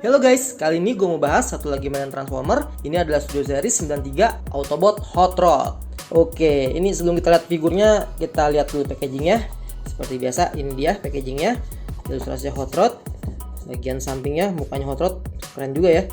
Halo guys, kali ini gue mau bahas satu lagi mainan Transformer. Ini adalah Studio Series 93 Autobot Hot Rod. Oke, ini sebelum kita lihat figurnya, kita lihat dulu packagingnya. Seperti biasa, ini dia packagingnya. Ilustrasi Hot Rod. Bagian sampingnya mukanya Hot Rod, keren juga ya.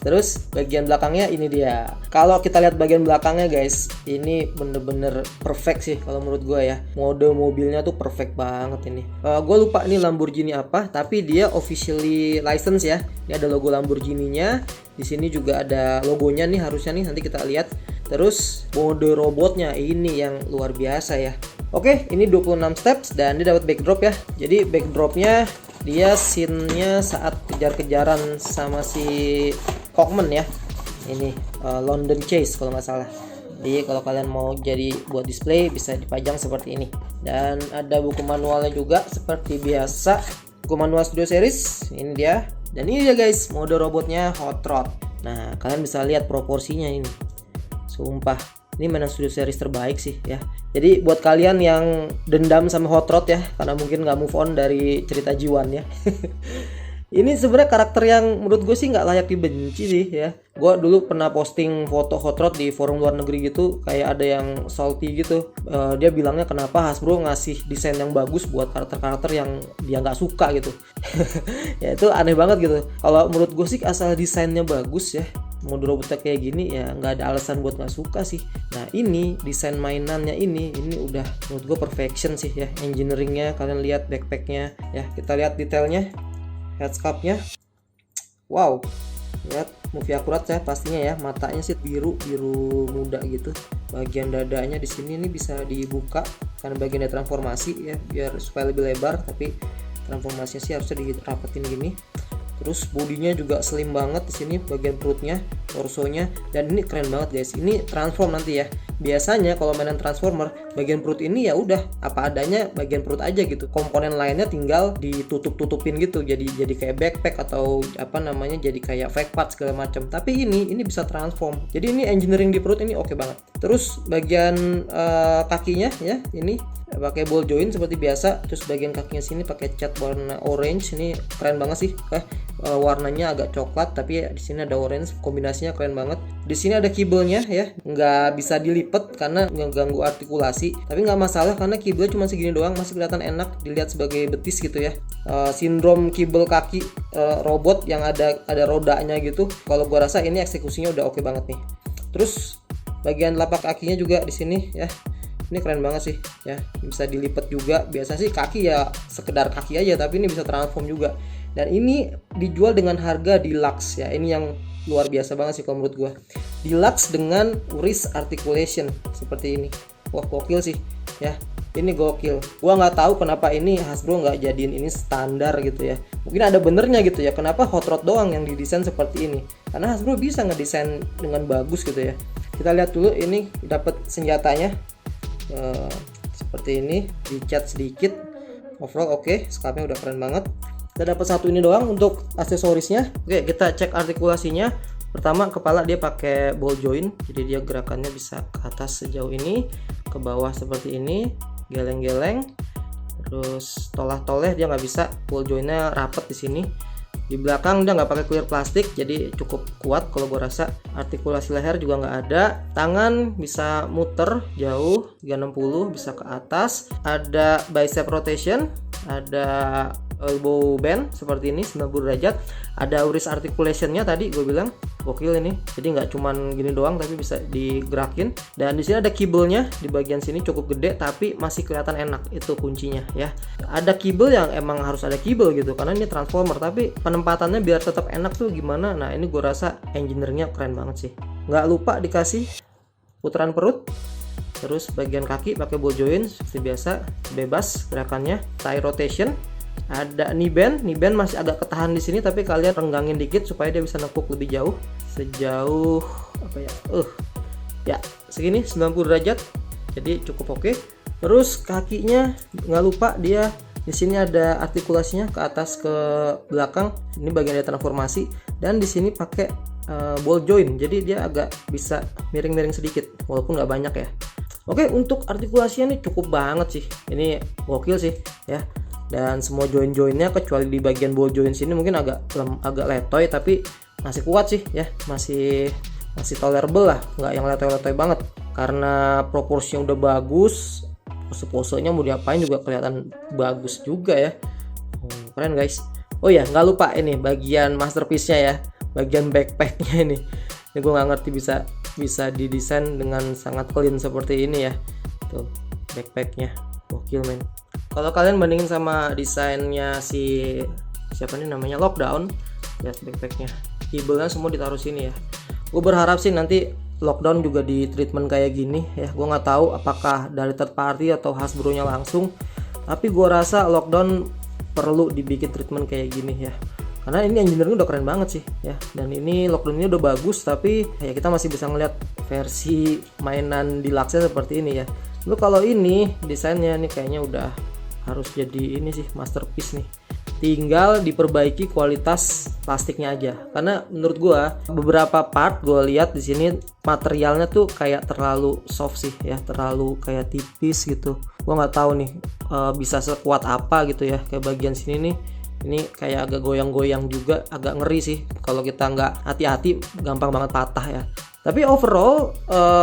Terus bagian belakangnya ini dia. Kalau kita lihat bagian belakangnya guys, ini bener-bener perfect sih kalau menurut gue ya. Mode mobilnya tuh perfect banget ini. Gue lupa ini Lamborghini apa, tapi dia officially license ya. Ini ada logo Lamborghini-nya. Di sini juga ada logonya nih, harusnya nih, nanti kita lihat. Terus mode robotnya ini yang luar biasa ya. Oke, ini 26 steps dan dia dapat backdrop ya. Jadi backdropnya dia scene-nya saat kejar-kejaran sama si Hawkman ya. Ini London Chase kalau nggak salah. Jadi kalau kalian mau jadi buat display bisa dipajang seperti ini. Dan ada buku manualnya juga seperti biasa. Buku manual Studio Series ini dia. Dan ini dia guys, mode robotnya Hot Rod. Nah, kalian bisa lihat proporsinya ini. Sumpah, ini mainan Studio Series terbaik sih ya. Jadi buat kalian yang dendam sama Hot Rod ya, karena mungkin nggak move on dari cerita G1 ya. Ini sebenarnya karakter yang menurut gue sih nggak layak dibenci sih ya. Gue dulu pernah posting foto Hot Rod di forum luar negeri gitu, kayak ada yang salty gitu. Dia bilangnya kenapa Hasbro ngasih desain yang bagus buat karakter-karakter yang dia nggak suka gitu. Ya itu aneh banget gitu. Kalau menurut gue sih asal desainnya bagus ya, mode robotnya kayak gini ya nggak ada alasan buat nggak suka sih. Nah ini desain mainannya ini udah menurut gue perfection sih ya. Engineeringnya kalian lihat, backpacknya ya, kita lihat detailnya, headscarfnya, wow, lihat movie akurat ya pastinya ya. Matanya sih biru muda gitu. Bagian dadanya di sini ini bisa dibuka karena bagian dari transformasi ya, biar supaya lebih lebar, tapi transformasinya sih harusnya dirapetin gini. Terus bodinya juga slim banget di sini, bagian perutnya, torsonya, dan ini keren banget guys. Ini transform nanti ya. Biasanya kalau mainan Transformer, bagian perut ini ya udah apa adanya, bagian perut aja gitu. Komponen lainnya tinggal ditutup-tutupin gitu. Jadi kayak backpack atau apa namanya, jadi kayak fake part segala macam. Tapi ini bisa transform. Jadi ini engineering di perut ini oke banget. Terus bagian kakinya ya, ini pakai ball joint seperti biasa. Terus bagian kakinya sini pakai cat warna orange. Ini keren banget sih. Warnanya agak coklat tapi di sini ada orange, kombinasinya keren banget. Di sini ada kibelnya ya, nggak bisa dilipet karena ngeganggu artikulasi, tapi nggak masalah karena kibel cuma segini doang, masih kelihatan enak dilihat sebagai betis gitu ya. Sindrom kibel kaki robot yang ada rodanya gitu, kalau gua rasa ini eksekusinya udah oke banget nih. Terus bagian telapak kakinya juga di sini ya, ini keren banget sih ya, bisa dilipat juga. Biasa sih kaki ya sekedar kaki aja, tapi ini bisa transform juga. Dan ini dijual dengan harga deluxe ya. Ini yang luar biasa banget sih kalau menurut gue. Deluxe dengan wrist articulation seperti ini. Wah gokil sih ya. Ini gokil. Gua nggak tahu kenapa ini Hasbro nggak jadiin ini standar gitu ya. Mungkin ada benernya gitu ya. Kenapa Hot Rod doang yang didesain seperti ini? Karena Hasbro bisa ngedesain dengan bagus gitu ya. Kita lihat dulu ini dapat senjatanya. Seperti ini, dicat sedikit. Overall oke, scarfnya udah keren banget. Kita dapat satu ini doang untuk aksesorisnya. Oke, kita cek artikulasinya. Pertama, kepala dia pakai ball joint, jadi dia gerakannya bisa ke atas sejauh ini, ke bawah seperti ini, geleng-geleng. Terus toleh-toleh dia nggak bisa, ball jointnya rapet di sini. Di belakang dia nggak pakai clear plastik, jadi cukup kuat kalau gue rasa. Artikulasi leher juga nggak ada. Tangan bisa muter jauh 360, bisa ke atas. Ada bicep rotation, ada elbow bend seperti ini 90 derajat. Ada wrist articulationnya tadi gue bilang gokil ini. Jadi nggak cuman gini doang tapi bisa digerakin. Dan di sini ada kibelnya di bagian sini cukup gede tapi masih kelihatan enak, itu kuncinya ya. Ada kibel yang emang harus ada kibel gitu karena ini transformer, tapi penempatannya biar tetap enak tuh gimana. Nah ini gue rasa engineeringnya keren banget sih. Nggak lupa dikasih putaran perut. Terus bagian kaki pakai ball joint seperti biasa, bebas gerakannya. Thigh rotation. Ada knee bend masih agak ketahan di sini tapi kalian renggangin dikit supaya dia bisa nekuk lebih jauh. Sejauh apa ya? Ya, segini 90 derajat. Jadi cukup oke. Terus kakinya nggak lupa dia di sini ada artikulasinya ke atas ke belakang. Ini bagian dari transformasi dan di sini pakai ball joint. Jadi dia agak bisa miring-miring sedikit walaupun nggak banyak ya. Oke, untuk artikulasinya ini cukup banget sih. Ini gokil sih ya. Dan semua join-joinnya kecuali di bagian ball joint sini mungkin agak letoy, tapi masih kuat sih ya, masih tolerable lah, nggak yang letoy-letoy banget. Karena proporsinya udah bagus, pose-posenya mau diapain juga kelihatan bagus juga ya. Keren guys. Oh ya, nggak lupa ini bagian masterpiece-nya ya, bagian backpack-nya ini. Ini gue nggak ngerti bisa didesain dengan sangat clean seperti ini ya. Tuh backpack-nya, gokil men. Kalau kalian bandingin sama desainnya siapa nih namanya, Lockdown, lihat backpacknya, kibelnya semua ditaruh sini ya. Gue berharap sih nanti Lockdown juga di treatment kayak gini ya. Gue nggak tahu apakah dari third party atau Hasbro-nya langsung, tapi gue rasa Lockdown perlu dibikin treatment kayak gini ya. Karena ini engineering udah keren banget sih ya. Dan ini Lockdown-nya udah bagus, tapi ya kita masih bisa ngeliat versi mainan deluxe-nya seperti ini ya. Lalu kalau ini desainnya nih kayaknya udah harus jadi ini sih masterpiece nih. Tinggal diperbaiki kualitas plastiknya aja. Karena menurut gua beberapa part gua lihat di sini materialnya tuh kayak terlalu soft sih ya, terlalu kayak tipis gitu. Gua nggak tahu nih bisa sekuat apa gitu ya. Kayak bagian sini nih, ini kayak agak goyang-goyang juga, agak ngeri sih. Kalau kita nggak hati-hati gampang banget patah ya. Tapi overall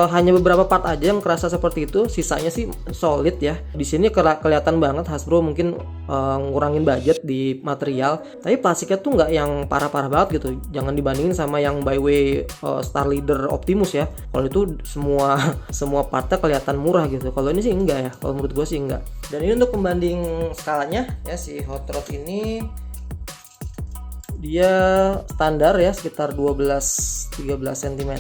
hanya beberapa part aja yang kerasa seperti itu, sisanya sih solid ya. Di sini kelihatan banget Hasbro mungkin ngurangin budget di material, tapi plastiknya tuh nggak yang parah-parah banget gitu. Jangan dibandingin sama yang Byway Star Leader Optimus ya. Kalau itu semua partnya kelihatan murah gitu. Kalau ini sih enggak ya. Kalau menurut gue sih enggak. Dan ini untuk pembanding skalanya ya, si Hot Rod ini dia standar ya sekitar 12-13 cm,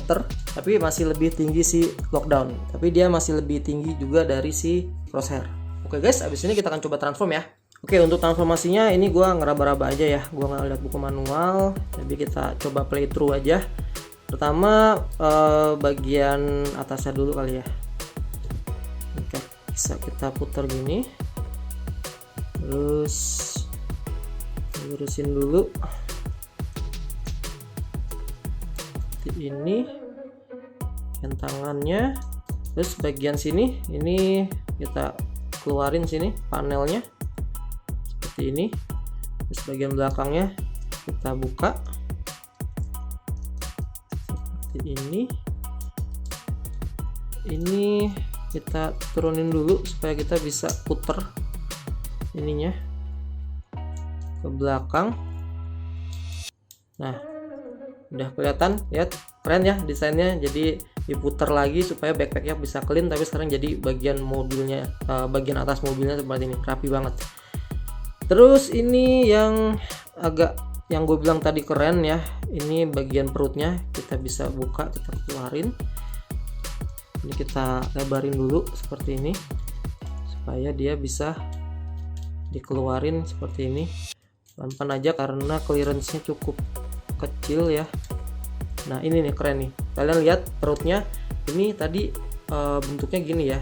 tapi masih lebih tinggi si Lockdown, tapi dia masih lebih tinggi juga dari si Crosshair. Oke guys, abis ini kita akan coba transform ya. Oke, untuk transformasinya ini gua ngeraba-raba aja ya, gua nggak lihat buku manual, jadi kita coba playthrough aja. Pertama bagian atasnya dulu kali ya. Oke, bisa kita putar gini, terus lurusin dulu ini yang tangannya, terus bagian sini ini kita keluarin sini panelnya seperti ini, terus bagian belakangnya kita buka seperti ini kita turunin dulu supaya kita bisa puter ininya ke belakang. Nah, udah kelihatan ya, keren ya desainnya. Jadi diputar lagi supaya backpacknya bisa clean, tapi sekarang jadi bagian mobilnya, bagian atas mobilnya seperti ini, rapi banget. Terus ini yang gue bilang tadi keren ya, ini bagian perutnya kita bisa buka, kita keluarin. Ini kita lebarin dulu seperti ini supaya dia bisa dikeluarin seperti ini. Pelan-pelan aja karena clearance-nya cukup kecil ya. Nah ini nih keren nih, kalian lihat perutnya ini tadi bentuknya gini ya,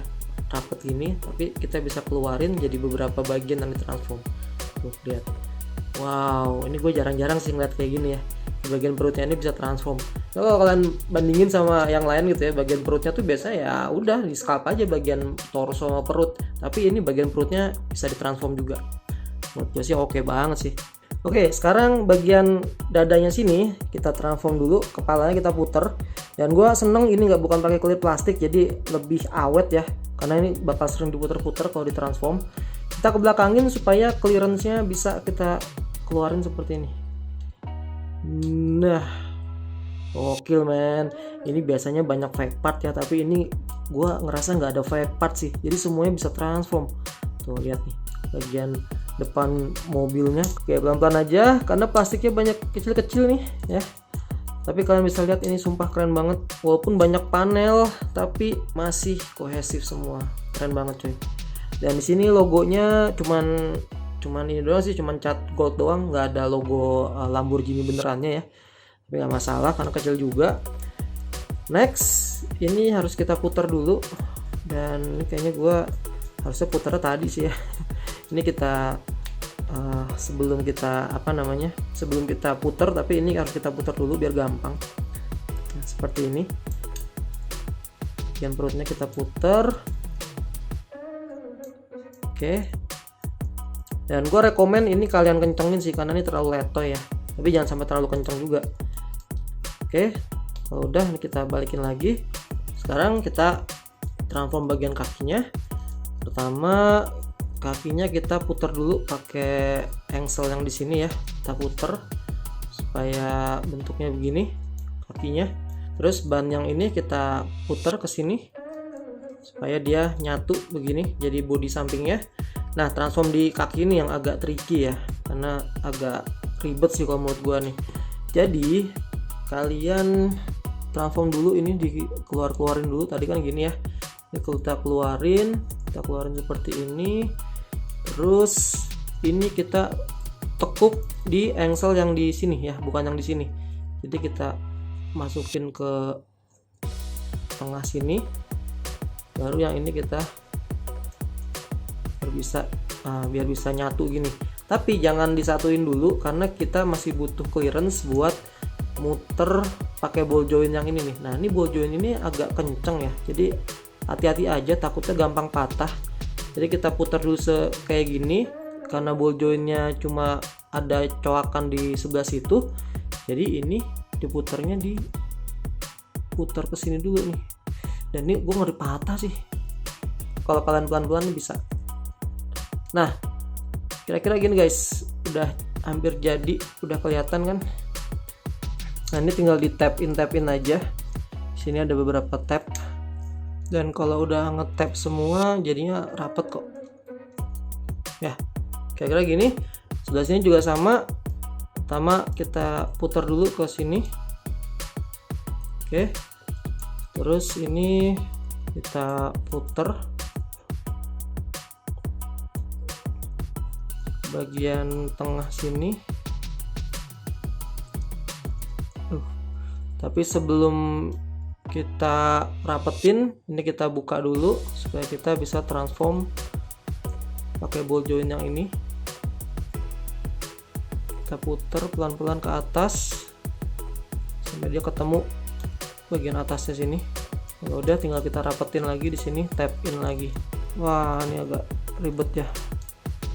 rapet gini, tapi kita bisa keluarin jadi beberapa bagian yang ditransform. Tuh lihat, wow, ini gue jarang-jarang sih ngeliat kayak gini ya, bagian perutnya ini bisa transform. Kalau kalian bandingin sama yang lain gitu ya, bagian perutnya tuh biasa ya udah di scalp aja bagian torso sama perut, tapi ini bagian perutnya bisa ditransform juga. Menurut gue sih oke banget sih. Oke, sekarang bagian dadanya sini kita transform dulu, kepalanya kita puter. Dan gue seneng ini bukan pakai kulit plastik, jadi lebih awet ya, karena ini bakal sering diputer-puter kalau ditransform. Kita kebelakangin supaya clearance-nya bisa kita keluarin seperti ini. Nah, gokil men. Ini biasanya banyak fake part ya, tapi ini gue ngerasa nggak ada fake part sih, jadi semuanya bisa transform. Tuh lihat nih, bagian depan mobilnya kayak pelan-pelan aja karena plastiknya banyak kecil-kecil nih ya, tapi kalian bisa lihat ini sumpah keren banget, walaupun banyak panel tapi masih kohesif semua, keren banget cuy. Dan di sini logonya cuman ini doang sih, cuman cat gold doang, nggak ada logo Lamborghini benerannya ya, tapi nggak masalah karena kecil juga. Next, ini harus kita putar dulu, dan ini kayaknya gue harusnya putarnya tadi sih ya. Ini kita sebelum kita putar, tapi ini harus kita putar dulu biar gampang. Nah, seperti ini, bagian perutnya kita putar. Oke, Dan gue rekomen ini kalian kencengin sih, karena ini terlalu letoy ya, tapi jangan sampai terlalu kenceng juga. Oke, kalau udah ini kita balikin lagi. Sekarang kita transform bagian kakinya. Pertama kakinya kita putar dulu pakai engsel yang di sini ya, kita putar supaya bentuknya begini kakinya. Terus ban yang ini kita putar ke sini supaya dia nyatu begini jadi bodi sampingnya. Nah, transform di kaki ini yang agak tricky ya, karena agak ribet sih kalau menurut gua nih. Jadi kalian transform dulu ini, dikeluarin dulu. Tadi kan gini ya, ini kita keluarin seperti ini. Terus ini kita tekuk di engsel yang di sini ya, bukan yang di sini. Jadi kita masukin ke tengah sini, baru yang ini kita biar bisa nyatu gini. Tapi jangan disatuin dulu karena kita masih butuh clearance buat muter pakai ball joint yang ini nih. Nah, ini ball joint ini agak kenceng ya, jadi hati-hati aja, takutnya gampang patah. Jadi kita putar dulu kayak gini, karena ball jointnya cuma ada coakan di sebelah situ, jadi ini diputarnya diputar ke sini dulu nih. Dan ini gue ngeri patah sih, kalau kalian pelan-pelan bisa. Nah, kira-kira gini guys, udah hampir jadi, udah kelihatan kan. Nah, ini tinggal di tap in aja. Di sini ada beberapa tab, dan kalau udah nge-tap semua jadinya rapet kok ya. Kira-kira gini. Sebelah sini juga sama. Pertama kita putar dulu ke sini. Oke, terus ini kita putar bagian tengah sini. Tapi sebelum kita rapetin, ini kita buka dulu supaya kita bisa transform pakai ball joint yang ini. Kita putar pelan-pelan ke atas sampai dia ketemu bagian atasnya sini. Kalau udah tinggal kita rapetin lagi di sini, tap in lagi. Wah, ini agak ribet ya.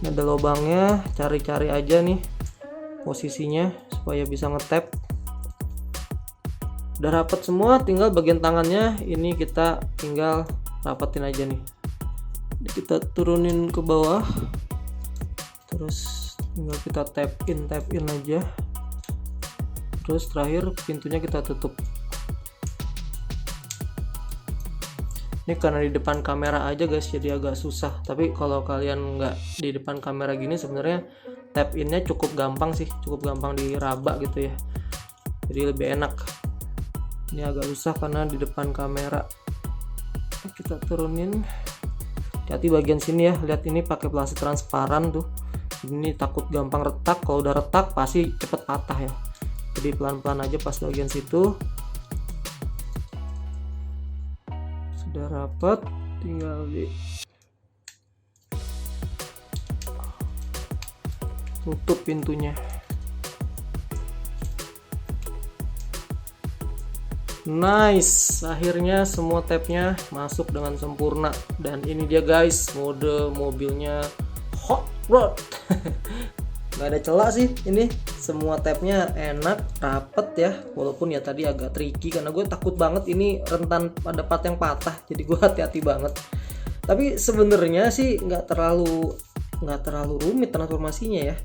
Ini ada lubangnya, cari-cari aja nih posisinya supaya bisa ngetap. Udah rapet semua, tinggal bagian tangannya ini kita tinggal rapetin aja nih. Ini kita turunin ke bawah, terus tinggal kita tap in aja. Terus terakhir pintunya kita tutup. Ini karena di depan kamera aja guys, jadi agak susah. Tapi kalau kalian nggak di depan kamera gini, sebenarnya tap innya cukup gampang sih, cukup gampang diraba gitu ya. Jadi lebih enak. Ini agak susah karena di depan kamera. Kita turunin. Hati-hati bagian sini ya. Lihat ini pakai plastik transparan tuh. Ini takut gampang retak. Kalau udah retak pasti cepet patah ya. Jadi pelan-pelan aja pas bagian situ. Sudah rapat, tinggal di tutup pintunya. Nice, akhirnya semua tabnya masuk dengan sempurna. Dan ini dia guys, mode mobilnya hot rod. Gak ada celah sih, ini semua tabnya enak, rapet ya. Walaupun ya tadi agak tricky karena gue takut banget ini rentan pada part yang patah, jadi gue hati-hati banget. Tapi sebenarnya sih nggak terlalu rumit transformasinya ya.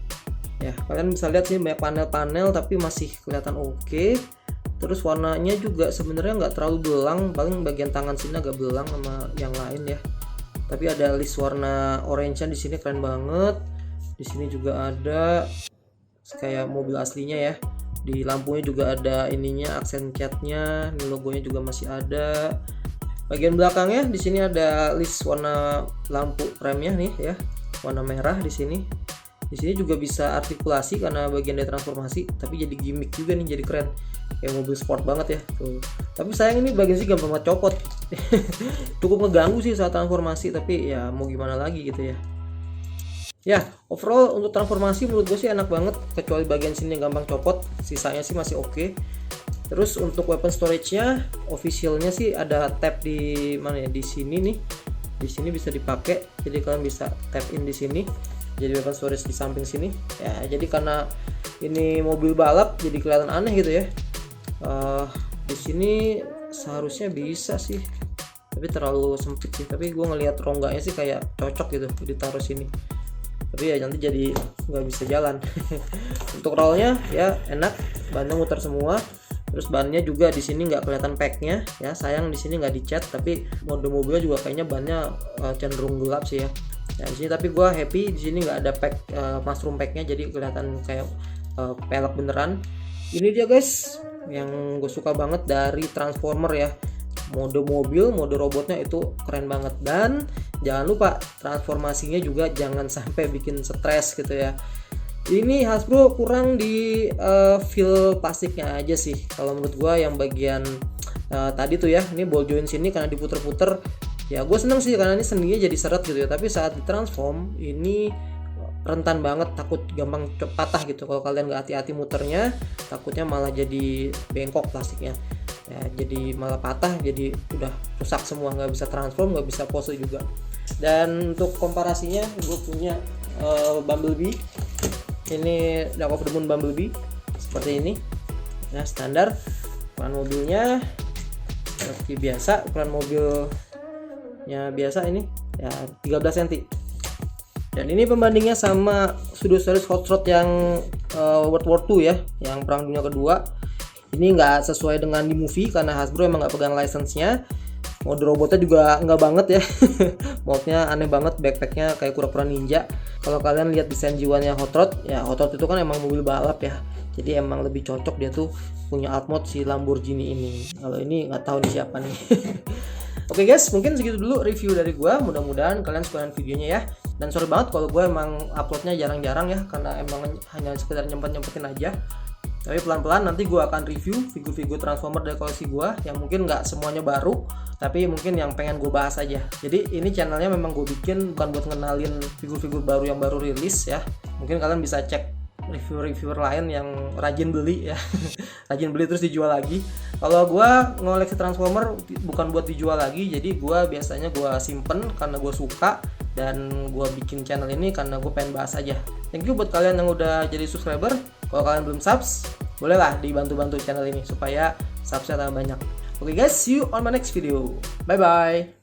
Ya kalian bisa lihat sih banyak panel-panel tapi masih kelihatan oke. Terus warnanya juga sebenarnya nggak terlalu belang, paling bagian tangan sini agak belang sama yang lain ya. Tapi ada list warna orange-nya di sini keren banget. Di sini juga ada kayak mobil aslinya ya. Di lampunya juga ada ininya, aksen catnya. Ini logonya juga masih ada. Bagian belakangnya di sini ada list warna lampu remnya nih ya, warna merah di sini. Di sini juga bisa artikulasi karena bagian dari transformasi, tapi jadi gimmick juga nih, jadi keren. Kayak mobil sport banget ya tuh. Tapi sayang ini bagian sih gampang banget copot. Cukup ngeganggu sih saat transformasi, tapi ya mau gimana lagi gitu ya. Ya, overall untuk transformasi menurut gue sih enak banget, kecuali bagian sini yang gampang copot, sisanya sih masih oke. Terus untuk weapon storage-nya, officialnya sih ada tab di mana ya? Di sini nih. Di sini bisa dipakai, jadi kalian bisa tap in di sini. jadi weapon storage di samping sini ya. Jadi karena ini mobil balap jadi kelihatan aneh gitu ya. Di sini seharusnya bisa sih, tapi terlalu sempit sih. Tapi gue ngelihat rongganya sih kayak cocok gitu ditaruh sini, tapi ya nanti jadi nggak bisa jalan. Untuk rollnya ya enak, bannya muter semua. Terus bannya juga di sini nggak kelihatan packnya ya, sayang di sini nggak dicat. Tapi mode mobilnya juga kayaknya bannya cenderung gelap sih ya. Nah di sini tapi gue happy di sini nggak ada pack mushroom packnya, jadi kelihatan kayak pelek beneran. Ini dia guys yang gue suka banget dari Transformer ya, mode mobil, mode robotnya itu keren banget. Dan jangan lupa transformasinya juga jangan sampai bikin stres gitu ya. Ini Hasbro kurang di feel plastiknya aja sih kalau menurut gua, yang bagian tadi tuh ya, ini ball joint sini karena diputer-puter ya gue seneng sih karena ini sendinya jadi seret gitu ya. Tapi saat ditransform ini rentan banget, takut gampang patah gitu. Kalau kalian nggak hati-hati muternya, takutnya malah jadi bengkok plastiknya ya, jadi malah patah, jadi udah rusak semua, nggak bisa transform, nggak bisa pose juga. Dan untuk komparasinya gue punya Bumblebee, ini Dark of the Moon Bumblebee seperti ini ya, standar. Ukuran mobilnya seperti biasa, ukuran mobilnya biasa ini ya 13 cm. Dan ini pembandingnya sama Studio-Series Hot Rod yang World War II ya, yang Perang Dunia Kedua. Ini nggak sesuai dengan di movie karena Hasbro emang nggak pegang license-nya. Mode robotnya juga nggak banget ya. Mode-nya aneh banget, backpacknya kayak kura-kura ninja. Kalau kalian lihat desain jiwanya Hot Rod, ya Hot Rod itu kan emang mobil balap ya. Jadi emang lebih cocok dia tuh punya alt mode si Lamborghini ini. Kalau ini nggak tahu nih siapa nih. Oke guys, mungkin segitu dulu review dari gua. Mudah-mudahan kalian suka dengan videonya ya. Dan sorry banget kalau gue emang uploadnya jarang-jarang ya, karena emang hanya sekedar nyempet-nyempetin aja. Tapi pelan-pelan nanti gue akan review figur-figur Transformer dari koleksi gue yang mungkin nggak semuanya baru, tapi mungkin yang pengen gue bahas aja. Jadi ini channelnya memang gue bikin bukan buat ngenalin figur-figur baru yang baru rilis ya. Mungkin kalian bisa cek reviewer lain yang rajin beli ya. Rajin beli terus dijual lagi. Kalau gue ngoleksi Transformer bukan buat dijual lagi, jadi gue biasanya gue simpen karena gue suka, dan gue bikin channel ini karena gue pengen bahas aja. Thank you buat kalian yang udah jadi subscriber. Kalau kalian belum subs, bolehlah dibantu-bantu channel ini supaya subsnya tambah banyak. Oke guys, see you on my next video. Bye bye.